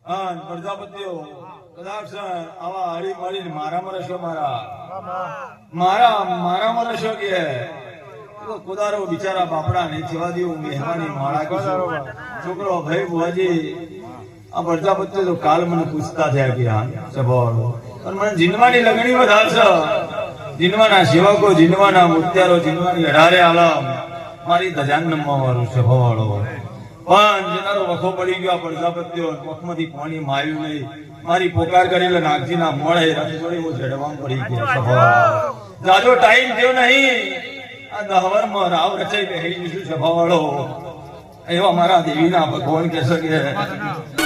હા પ્રજાપતિઓ કદાચ આવા હળી મળીને મારામાં રહેશો મારામાં રહેશો કે કુદારો બિચારા બાપડા નહીં થવા દેવું મહેમાની માળા કીધું છોકરો ભાઈ બુવાજી આ પ્રજાપતિઓ તો કાલ મને પૂછતા થયા કે હા સભાવાળો અને મને જીનવાની લગણી વધારશે જીનવાના સેવકો જીનવાના મુત્યારો જીનવાની અઢારે આલમ મારી ધજાન નમવા વાળું સભાવાળો પણ જેનારો વખો પડી ગયો પ્રજાપતિઓ વખમાંથી પાણી માર્યું નહીં મારી પોકાર કરેલા નાગજીના મોડે રસોડી હું જડવામાં પડી ગયો સભાવાળો જાજો ટાઈમ થયો નહીં આ દહવરમાં રાવ રચાઈ બેહી જઈશું સભાવાળો એવા મારા દેવીના ભગવાન કહેશે કે